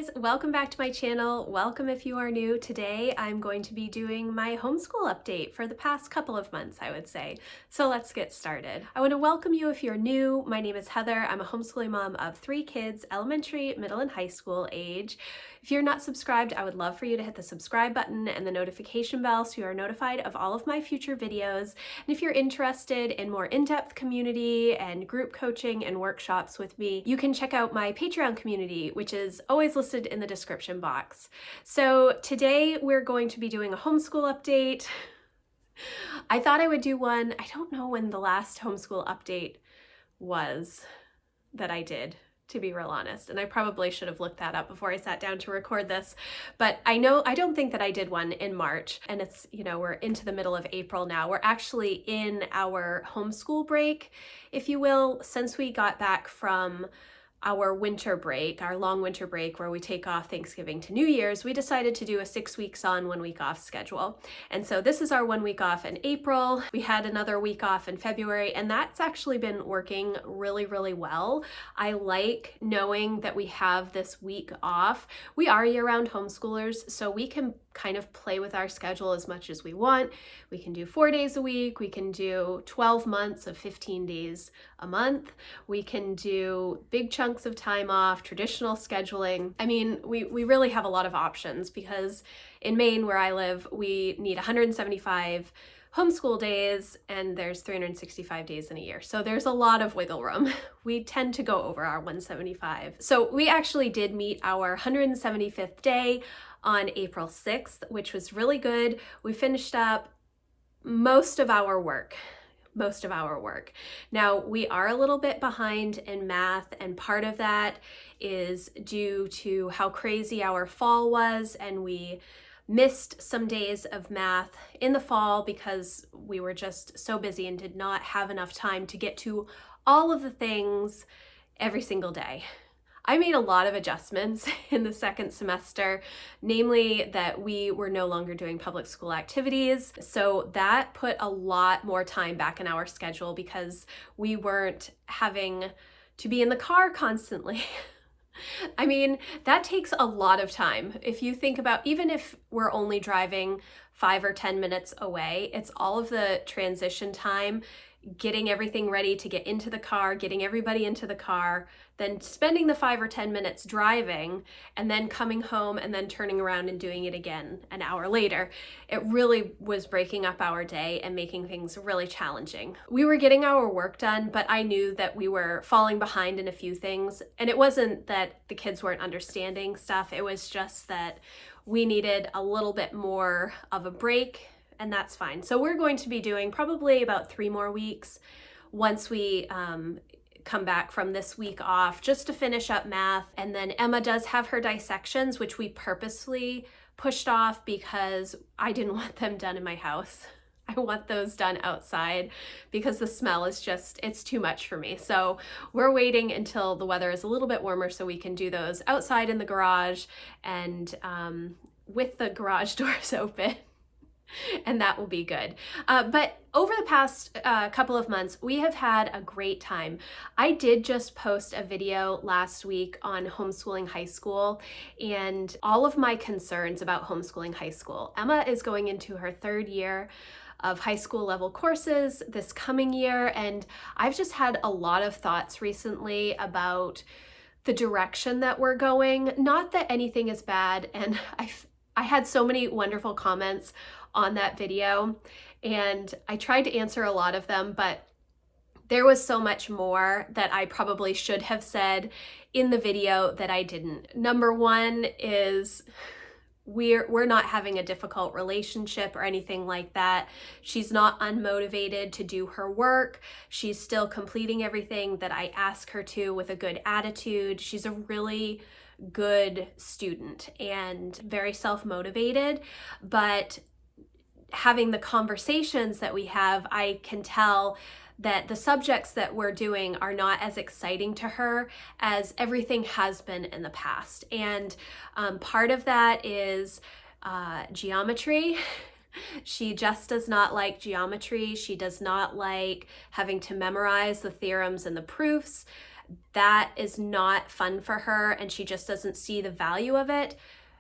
guys, welcome back to my channel. Welcome if you are new. Today I'm going to be doing my homeschool update for the past couple of months, I would say. So let's get started. I want to welcome you if you're new. My name is Heather. I'm a homeschooling mom of 3 kids, elementary, middle, and high school age. If you're not subscribed, I would love for you to hit the subscribe button and the notification bell so you are notified of all of my future videos. And if you're interested in more in-depth community and group coaching and workshops with me, you can check out my Patreon community, which is always listed in the description box. So today we're going to be doing a homeschool update. I thought I would do one. I don't know when the last homeschool update was that I did, to be real honest, and I probably should have looked that up before I sat down to record this, but I don't think that I did one in March, and it's, we're into the middle of April now. We're actually in our homeschool break, if you will, since we got back from our winter break, our long winter break where we take off Thanksgiving to New Year's. We decided to do a 6 weeks on, 1 week off schedule. And so this is our 1 week off in April. We had another week off in February, and that's actually been working really, really well. I like knowing that we have this week off. We are year-round homeschoolers, so we can kind of play with our schedule as much as we want. We can do 4 days a week. We can do 12 months of 15 days a month. We can do big chunks of time off, traditional scheduling. I mean, we really have a lot of options because in Maine, where I live, we need 175 homeschool days and there's 365 days in a year. So there's a lot of wiggle room. We tend to go over our 175. So we actually did meet our 175th day on April 6th, which was really good. We finished up most of our work. Now, we are a little bit behind in math, and part of that is due to how crazy our fall was, and we missed some days of math in the fall because we were just so busy and did not have enough time to get to all of the things every single day. I made a lot of adjustments in the second semester, namely that we were no longer doing public school activities. So that put a lot more time back in our schedule because we weren't having to be in the car constantly. I mean, that takes a lot of time. If you think about, even if we're only driving 5 or 10 minutes away, it's all of the transition time, getting everything ready to get into the car, getting everybody into the car, then spending the 5 or 10 minutes driving, and then coming home and then turning around and doing it again an hour later. It really was breaking up our day and making things really challenging. We were getting our work done, but I knew that we were falling behind in a few things. And it wasn't that the kids weren't understanding stuff. It was just that we needed a little bit more of a break, and that's fine. So we're going to be doing probably about 3 more weeks once we come back from this week off, just to finish up math. And then Emma does have her dissections, which we purposely pushed off because I didn't want them done in my house. I want those done outside because the smell is just, it's too much for me. So we're waiting until the weather is a little bit warmer so we can do those outside in the garage and with the garage doors open. And that will be good. But over the past couple of months, we have had a great time. I did just post a video last week on homeschooling high school and all of my concerns about homeschooling high school. Emma is going into her 3rd year of high school level courses this coming year, and I've just had a lot of thoughts recently about the direction that we're going. Not that anything is bad, and I had so many wonderful comments on that video, and I tried to answer a lot of them, but there was so much more that I probably should have said in the video that I didn't. Number one is we're not having a difficult relationship or anything like that. She's not unmotivated to do her work. She's still completing everything that I ask her to with a good attitude. She's a really good student and very self-motivated, but having the conversations that we have, I can tell that the subjects that we're doing are not as exciting to her as everything has been in the past. And part of that is geometry. She just does not like geometry. She does not like having to memorize the theorems and the proofs. that is not fun for her and she just doesn't see the value of it,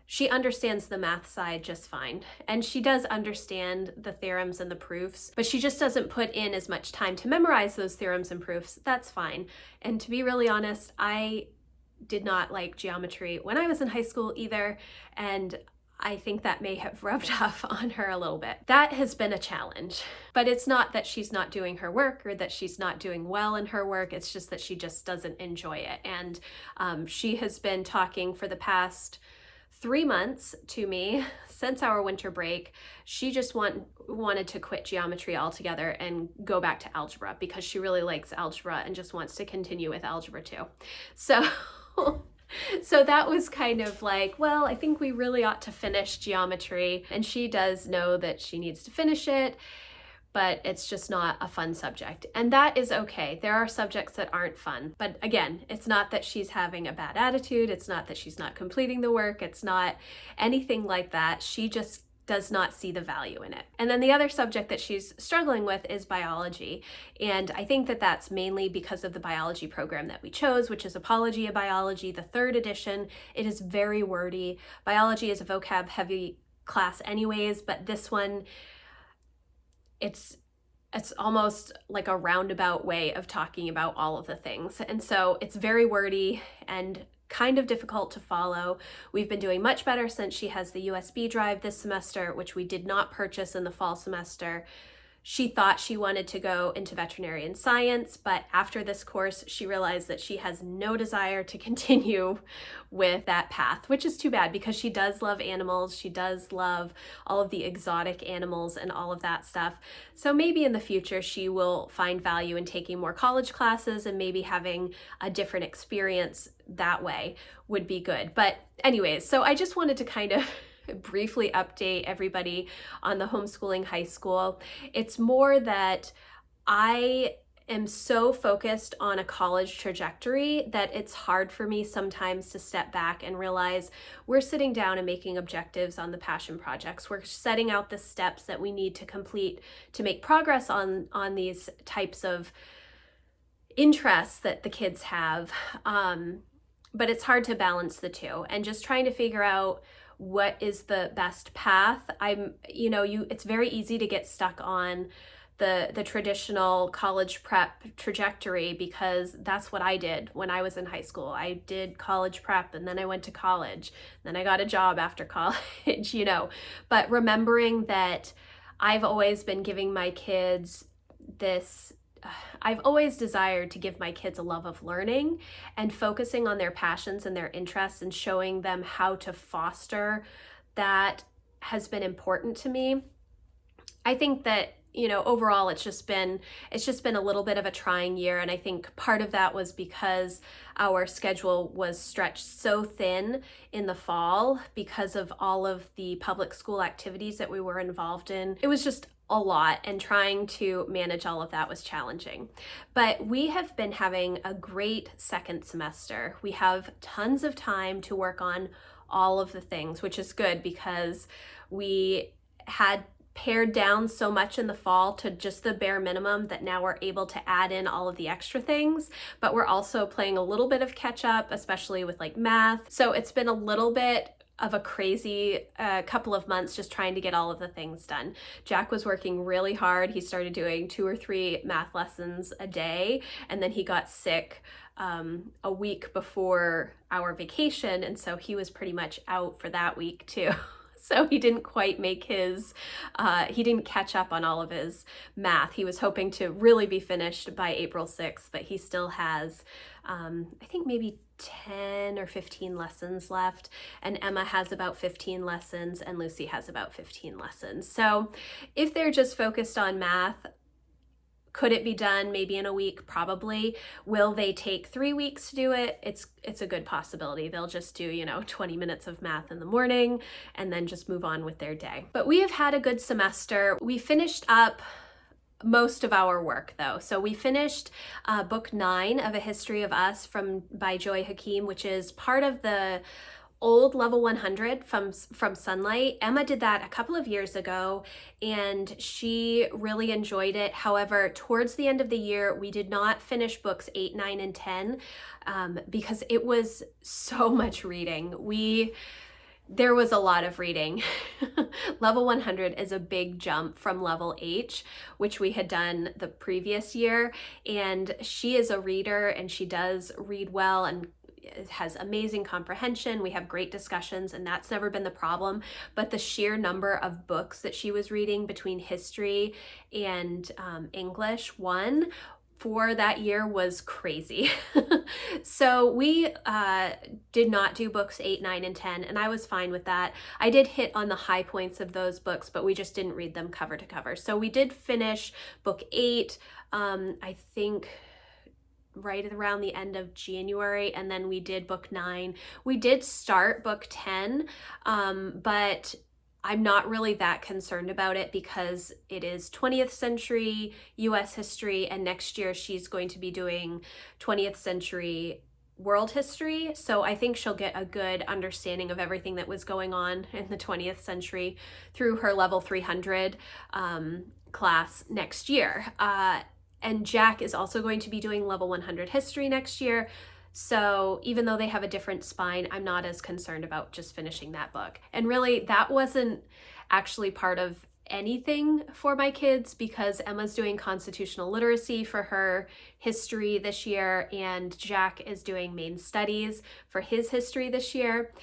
she understands the math side just fine. And she does understand the theorems and the proofs, but she just doesn't put in as much time to memorize those theorems and proofs. That's fine. And to be really honest, I did not like geometry when I was in high school either, and I think that may have rubbed off on her a little bit. That has been a challenge, but it's not that she's not doing her work or that she's not doing well in her work. It's just that she just doesn't enjoy it. And she has been talking for the past 3 months to me since our winter break. She just wanted to quit geometry altogether and go back to algebra because she really likes algebra and just wants to continue with algebra too. So that was kind of like, well, I think we really ought to finish geometry, and she does know that she needs to finish it, but it's just not a fun subject. And that is okay. There are subjects that aren't fun. But again, it's not that she's having a bad attitude. It's not that she's not completing the work. It's not anything like that. She just does not see the value in it. And then the other subject that she's struggling with is biology. And I think that that's mainly because of the biology program that we chose, which is Apology of Biology, the 3rd edition. It is very wordy. Biology is a vocab heavy class anyways, but this one, it's almost like a roundabout way of talking about all of the things. And so it's very wordy and kind of difficult to follow. We've been doing much better since she has the USB drive this semester, which we did not purchase in the fall semester. She thought she wanted to go into veterinarian science, but after this course, she realized that she has no desire to continue with that path, which is too bad because she does love animals. She does love all of the exotic animals and all of that stuff. So maybe in the future, she will find value in taking more college classes and maybe having a different experience that way would be good. But anyways, so I just wanted to kind of briefly update everybody on the Homeschooling High School. It's more that I am so focused on a college trajectory that it's hard for me sometimes to step back and realize we're sitting down and making objectives on the passion projects. We're setting out the steps that we need to complete to make progress on these types of interests that the kids have. But it's hard to balance the two and just trying to figure out what is the best path. It's very easy to get stuck on the traditional college prep trajectory because that's what I did when I was in high school. I did college prep and then I went to college, then I got a job after college, But remembering that I've always been giving my kids I've always desired to give my kids a love of learning and focusing on their passions and their interests and showing them how to foster that has been important to me. I think that, overall it's just been a little bit of a trying year. And I think part of that was because our schedule was stretched so thin in the fall because of all of the public school activities that we were involved in. It was just a lot, and trying to manage all of that was challenging. But we have been having a great second semester. We have tons of time to work on all of the things, which is good because we had pared down so much in the fall to just the bare minimum that now we're able to add in all of the extra things, but we're also playing a little bit of catch up, especially with like math. So it's been a little bit of a crazy couple of months just trying to get all of the things done. Jack was working really hard. He started doing 2 or 3 math lessons a day, and then he got sick a week before our vacation, and so he was pretty much out for that week too. So he didn't quite make he didn't catch up on all of his math. He was hoping to really be finished by April 6th, but he still has, I think maybe 10 or 15 lessons left, and Emma has about 15 lessons and Lucy has about 15 lessons. So if they're just focused on math, could it be done maybe in a week? Probably. Will they take 3 weeks to do it? It's a good possibility. They'll just do, 20 minutes of math in the morning and then just move on with their day. But we have had a good semester. We finished up most of our work though. So we finished book 9 of A History of Us by Joy Hakeem, which is part of the old level 100 from Sunlight. Emma did that a couple of years ago and she really enjoyed it. However, towards the end of the year, we did not finish books 8, 9, and 10 because it was so much reading. There was a lot of reading. Level 100 is a big jump from level H, which we had done the previous year. And she is a reader and she does read well and has amazing comprehension. We have great discussions and that's never been the problem. But the sheer number of books that she was reading between history and English 1 for that year was crazy. So we did not do books 8, 9, and 10, and I was fine with that. I did hit on the high points of those books, but we just didn't read them cover to cover. So we did finish book 8, I think right around the end of January, and then we did book 9. We did start book 10, but I'm not really that concerned about it because it is 20th century US history, and next year she's going to be doing 20th century world history. So I think she'll get a good understanding of everything that was going on in the 20th century through her level 300 class next year. And Jack is also going to be doing level 100 history next year. So even though they have a different spine, I'm not as concerned about just finishing that book. And really, that wasn't actually part of anything for my kids because Emma's doing constitutional literacy for her history this year, and Jack is doing main studies for his history this year.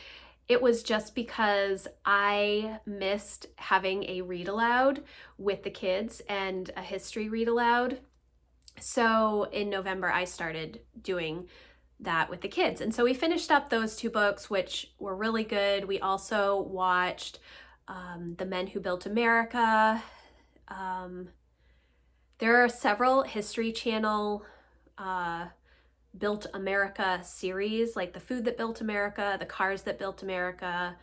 It was just because I missed having a read aloud with the kids and a history read aloud. So in November, I started doing that with the kids. And so we finished up those 2 books, which were really good. We also watched The Men Who Built America. There are several History Channel Built America series, like The Food That Built America, The Cars That Built America,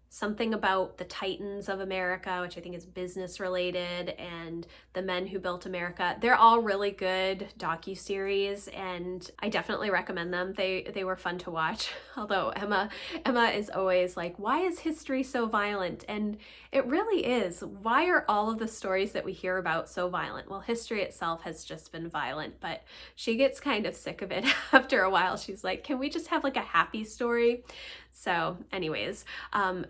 something about the Titans of America, which I think is business related, and The Men Who Built America. They're all really good docuseries, and I definitely recommend them. They were fun to watch. Although Emma is always like, why is history so violent? And it really is. Why are all of the stories that we hear about so violent? Well, history itself has just been violent, but she gets kind of sick of it after a while. She's like, can we just have like a happy story? So anyways,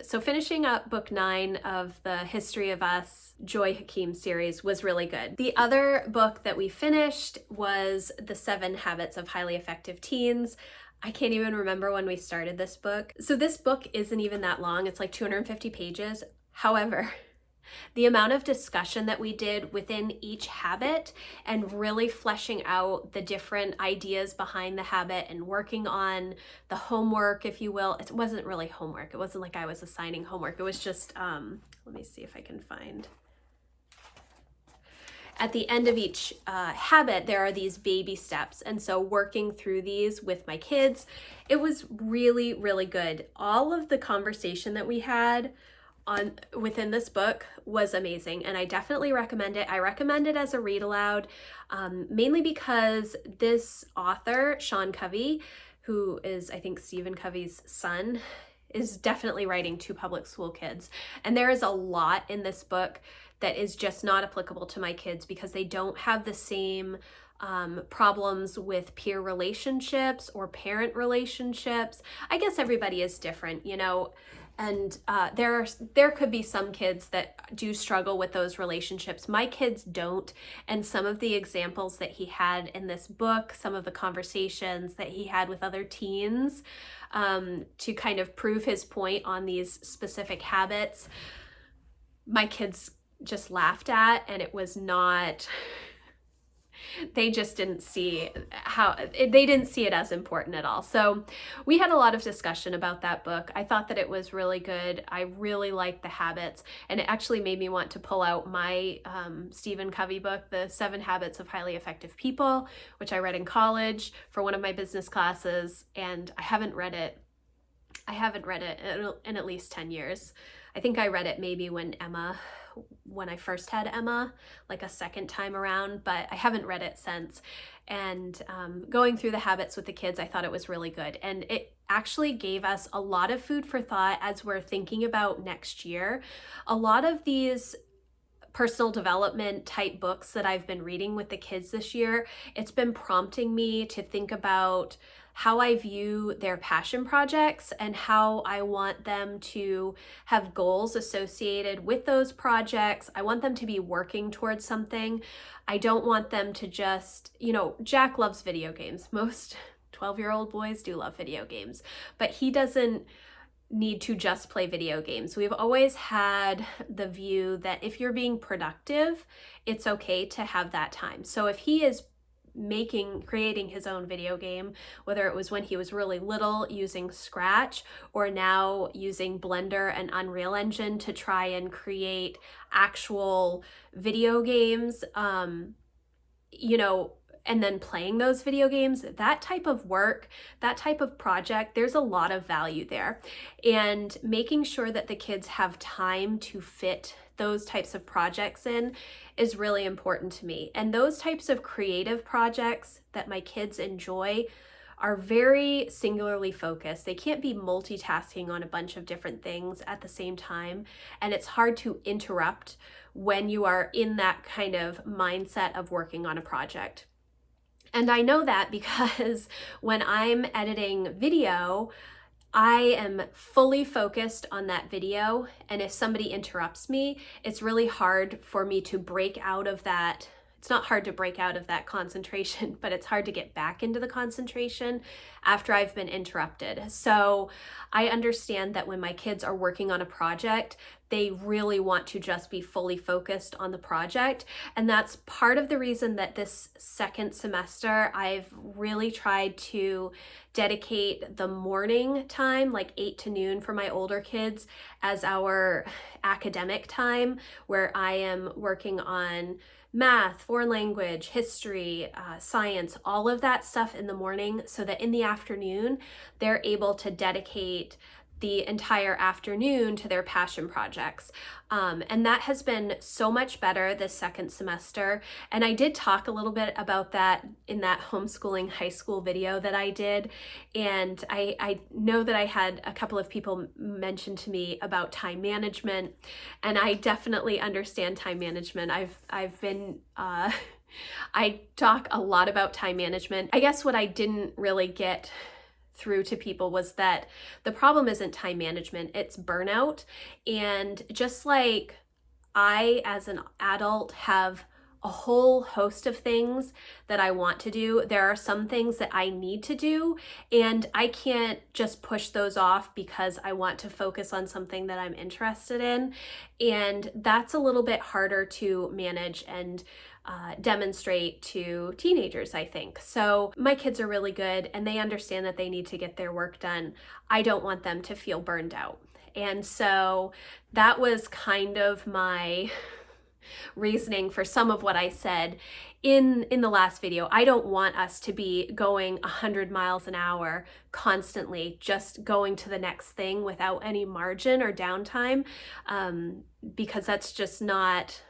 so finishing up book 9 of the History of Us Joy Hakeem series was really good. The other book that we finished was The 7 Habits of Highly Effective Teens. I can't even remember when we started this book. So this book isn't even that long. It's like 250 pages. However, the amount of discussion that we did within each habit and really fleshing out the different ideas behind the habit and working on the homework, if you will. It wasn't really homework. It wasn't like I was assigning homework. It was just, let me see if I can find. At the end of each habit, there are these baby steps. And so working through these with my kids, it was really, really good. All of the conversation that we had within this book was amazing, and I definitely recommend it. I recommend it as a read aloud, mainly because this author, Sean Covey, who is, I think, Stephen Covey's son, is definitely writing to public school kids. And there is a lot in this book that is just not applicable to my kids because they don't have the same problems with peer relationships or parent relationships. I guess everybody is different, you know, and there could be some kids that do struggle with those relationships. My kids don't, and some of the examples that he had in this book, some of the conversations that he had with other teens to kind of prove his point on these specific habits, my kids just laughed at, and it was not... They just didn't see they didn't see it as important at all. So we had a lot of discussion about that book. I thought that it was really good. I really liked the habits, and it actually made me want to pull out my Stephen Covey book, The 7 Habits of Highly Effective People, which I read in college for one of my business classes, and I haven't read it in at least 10 years. I think I read it maybe when I first had Emma, like a second time around, but I haven't read it since. And going through the habits with the kids, I thought it was really good. And actually gave us a lot of food for thought as we're thinking about next year. A lot of these personal development type books that I've been reading with the kids this year, it's been prompting me to think about how I view their passion projects and how I want them to have goals associated with those projects. I want them to be working towards something. I don't want them to just, Jack loves video games. Most 12-year-old boys do love video games, but he doesn't need to just play video games. We've always had the view that if you're being productive, it's okay to have that time. So if he is creating his own video game, whether it was when he was really little using Scratch or now using Blender and Unreal Engine to try and create actual video games, and then playing those video games, that type of work, that type of project, there's a lot of value there. And making sure that the kids have time to fit those types of projects in is really important to me. And those types of creative projects that my kids enjoy are very singularly focused. They can't be multitasking on a bunch of different things at the same time. And it's hard to interrupt when you are in that kind of mindset of working on a project. And I know that because when I'm editing video, I am fully focused on that video. And if somebody interrupts me, it's really hard for me to break out of that. It's not hard to break out of that concentration, but it's hard to get back into the concentration after I've been interrupted. So I understand that when my kids are working on a project, they really want to just be fully focused on the project. And that's part of the reason that this second semester, I've really tried to dedicate the morning time, like 8 to noon for my older kids, as our academic time, where I am working on math, foreign language, history, science, all of that stuff in the morning, so that in the afternoon, they're able to dedicate the entire afternoon to their passion projects. And that has been so much better this second semester. And I did talk a little bit about that in that homeschooling high school video that I did. And I know that I had a couple of people mention to me about time management, and I definitely understand time management. I've been, I talk a lot about time management. I guess what I didn't really get through to people was that the problem isn't time management, it's burnout. And just like I, as an adult, have a whole host of things that I want to do, there are some things that I need to do, and I can't just push those off because I want to focus on something that I'm interested in. And that's a little bit harder to manage and demonstrate to teenagers, I think. So my kids are really good and they understand that they need to get their work done. I don't want them to feel burned out. And so that was kind of my reasoning for some of what I said in the last video. I don't want us to be going 100 miles an hour constantly, just going to the next thing without any margin or downtime, because that's not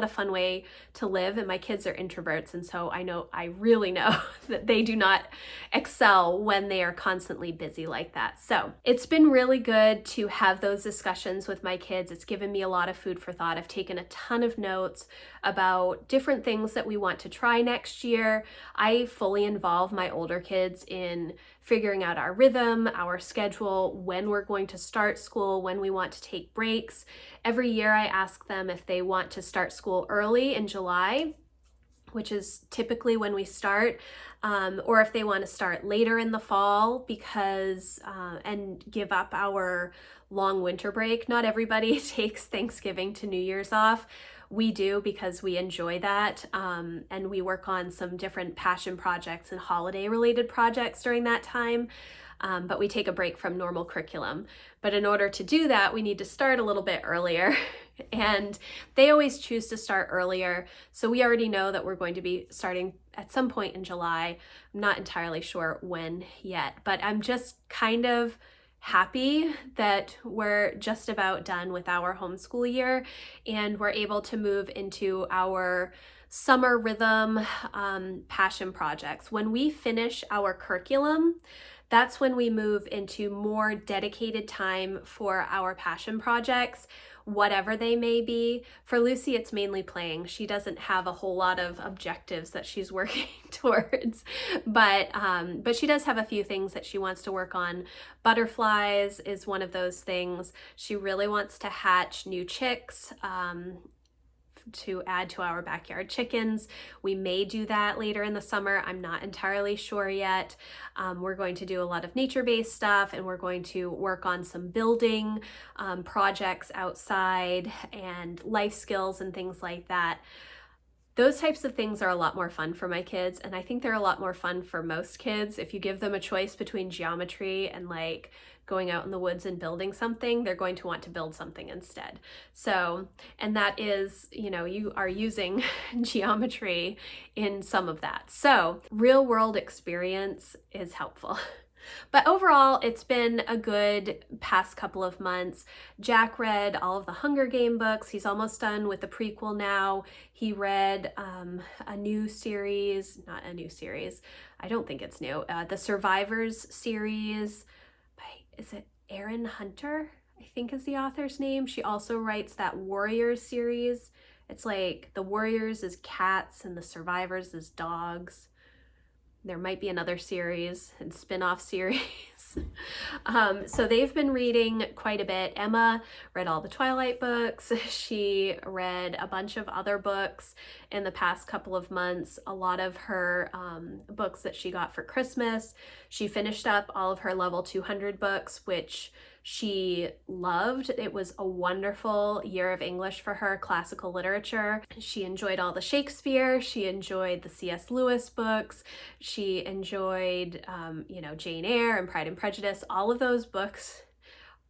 a fun way to live. And my kids are introverts, and so I really know that they do not excel when they are constantly busy like that. So it's been really good to have those discussions with my kids. It's given me a lot of food for thought. I've taken a ton of notes about different things that we want to try next year. I fully involve my older kids in figuring out our rhythm, our schedule, when we're going to start school, when we want to take breaks. Every year I ask them if they want to start school early in July, which is typically when we start, or if they want to start later in the fall because and give up our long winter break. Not everybody takes Thanksgiving to New Year's off. We do because we enjoy that, and we work on some different passion projects and holiday related projects during that time, but we take a break from normal curriculum. But in order to do that, we need to start a little bit earlier, and they always choose to start earlier. So we already know that we're going to be starting at some point in July. I'm not entirely sure when yet, but I'm just kind of happy that we're just about done with our homeschool year and we're able to move into our summer rhythm passion projects. When we finish our curriculum, that's when we move into more dedicated time for our passion projects, whatever they may be. For Lucy, it's mainly playing. She doesn't have a whole lot of objectives that she's working towards, but she does have a few things that she wants to work on. Butterflies is one of those things. She really wants to hatch new chicks, to add to our backyard chickens. We may do that later in the summer. I'm not entirely sure yet. We're going to do a lot of nature-based stuff, and we're going to work on some building projects outside and life skills and things like that. Those types of things are a lot more fun for my kids, and I think they're a lot more fun for most kids. If you give them a choice between geometry and like going out in the woods and building something, they're going to want to build something instead. So, and that is, you are using geometry in some of that. So real world experience is helpful. But overall, it's been a good past couple of months. Jack read all of the Hunger Game books. He's almost done with the prequel now. He read a new series, not a new series, I don't think it's new, the Survivors series by, is it Erin Hunter? I think is the author's name. She also writes that Warriors series. It's like the Warriors is cats and the Survivors is dogs. There might be another series and spin-off series. So they've been reading quite a bit. Emma read all the Twilight books. She read a bunch of other books in the past couple of months, a lot of her books that she got for Christmas. She finished up all of her level 200 books, which she loved. It was a wonderful year of English for her, classical literature. She enjoyed all the Shakespeare. She enjoyed the C.S. Lewis books. She enjoyed, Jane Eyre and Pride and Prejudice, all of those books.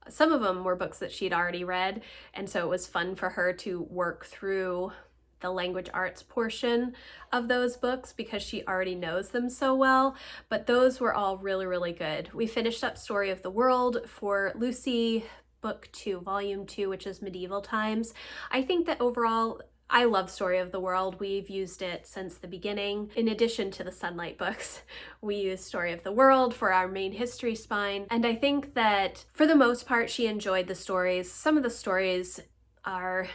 Some of them were books that she'd already read, and so it was fun for her to work through the language arts portion of those books because she already knows them so well, but those were all really, really good. We finished up Story of the World for Lucy, book 2, volume 2, which is medieval times. I think that overall, I love Story of the World. We've used it since the beginning. In addition to the Sunlight books, we use Story of the World for our main history spine, and I think that for the most part, she enjoyed the stories. Some of the stories are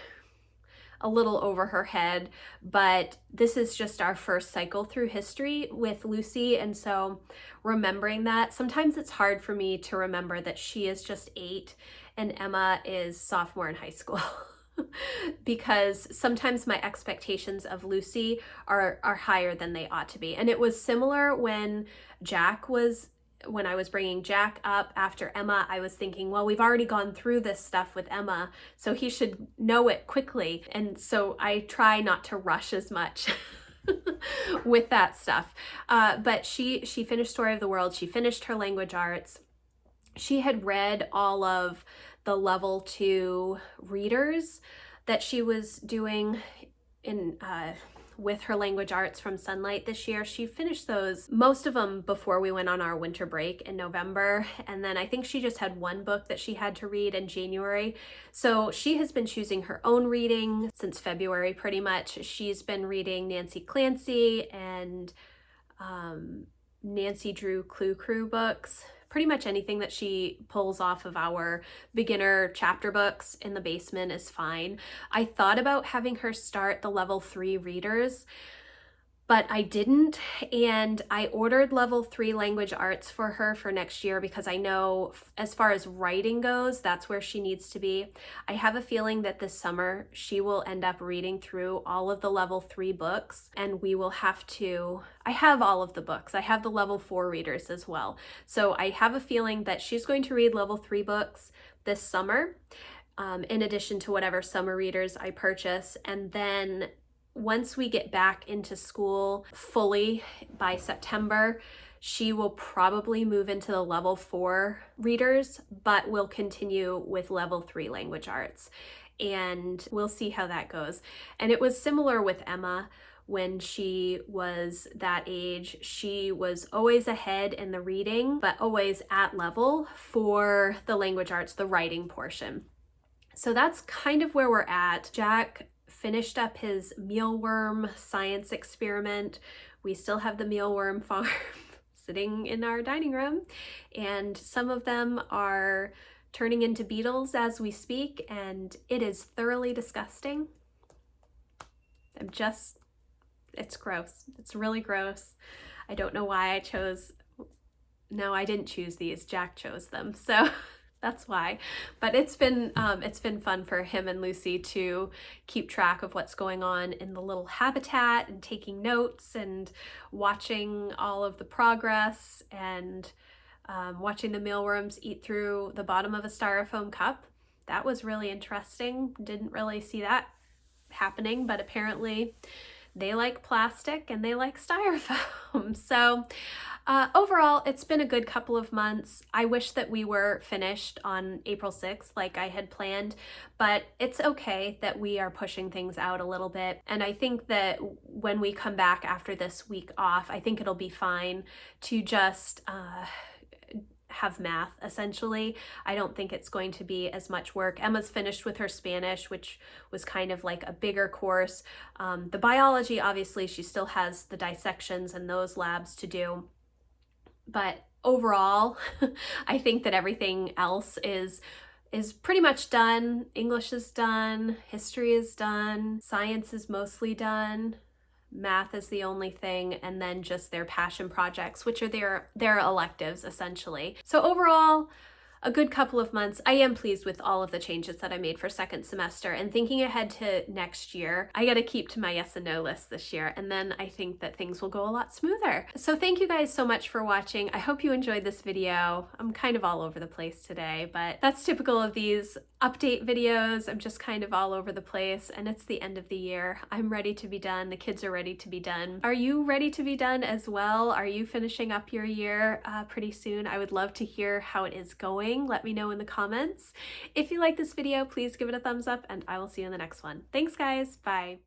a little over her head, but this is just our first cycle through history with Lucy, and so remembering that, sometimes it's hard for me to remember that she is just 8 and Emma is sophomore in high school. Because sometimes my expectations of Lucy are higher than they ought to be. And it was similar when I was bringing Jack up after Emma. I was thinking, well, we've already gone through this stuff with Emma, so he should know it quickly. And so I try not to rush as much with that stuff. But she finished Story of the World. She finished her language arts. She had read all of the level 2 readers that she was doing in with her language arts from Sunlight this year. She finished those, most of them before we went on our winter break in November, and then I think she just had one book that she had to read in January. So she has been choosing her own reading since February pretty much. She's been reading Nancy Clancy and Nancy Drew Clue Crew books. Pretty much anything that she pulls off of our beginner chapter books in the basement is fine. I thought about having her start the level 3 readers, but I didn't, and I ordered level 3 language arts for her for next year because I know as far as writing goes, that's where she needs to be. I have a feeling that this summer she will end up reading through all of the level 3 books, and we will have to, I have all of the books. I have the level 4 readers as well. So I have a feeling that she's going to read level 3 books this summer, in addition to whatever summer readers I purchase, and then once we get back into school fully by September, she will probably move into the level 4 readers, but will continue with level 3 language arts. And we'll see how that goes. And it was similar with Emma. When she was that age, she was always ahead in the reading, but always at level for the language arts, the writing portion. So that's kind of where we're at. Jack finished up his mealworm science experiment. We still have the mealworm farm. sitting in our dining room, and some of them are turning into beetles as we speak, and it is thoroughly disgusting. It's gross. It's really gross. I don't know why I chose, no, I didn't choose these, Jack chose them, so that's why. But it's been fun for him and Lucy to keep track of what's going on in the little habitat and taking notes and watching all of the progress and watching the mealworms eat through the bottom of a styrofoam cup. That was really interesting. Didn't really see that happening, but apparently they like plastic and they like styrofoam. So overall, it's been a good couple of months. I wish that we were finished on April 6th like I had planned, but it's okay that we are pushing things out a little bit. And I think that when we come back after this week off, I think it'll be fine to just have math, essentially. I don't think it's going to be as much work. Emma's finished with her Spanish, which was kind of like a bigger course. The biology, obviously, she still has the dissections and those labs to do. But overall, I think that everything else is pretty much done. English is done, history is done, science is mostly done. Math is the only thing, and then just their passion projects, which are their electives, essentially. So overall, a good couple of months. I am pleased with all of the changes that I made for second semester, and thinking ahead to next year, I gotta keep to my yes and no list this year, and then I think that things will go a lot smoother. So thank you guys so much for watching. I hope you enjoyed this video. I'm kind of all over the place today, but that's typical of these update videos. I'm just kind of all over the place, and it's the end of the year. I'm ready to be done. The kids are ready to be done. Are you ready to be done as well? Are you finishing up your year pretty soon? I would love to hear how it is going. Let me know in the comments. If you like this video, please give it a thumbs up, and I will see you in the next one. Thanks, guys. Bye.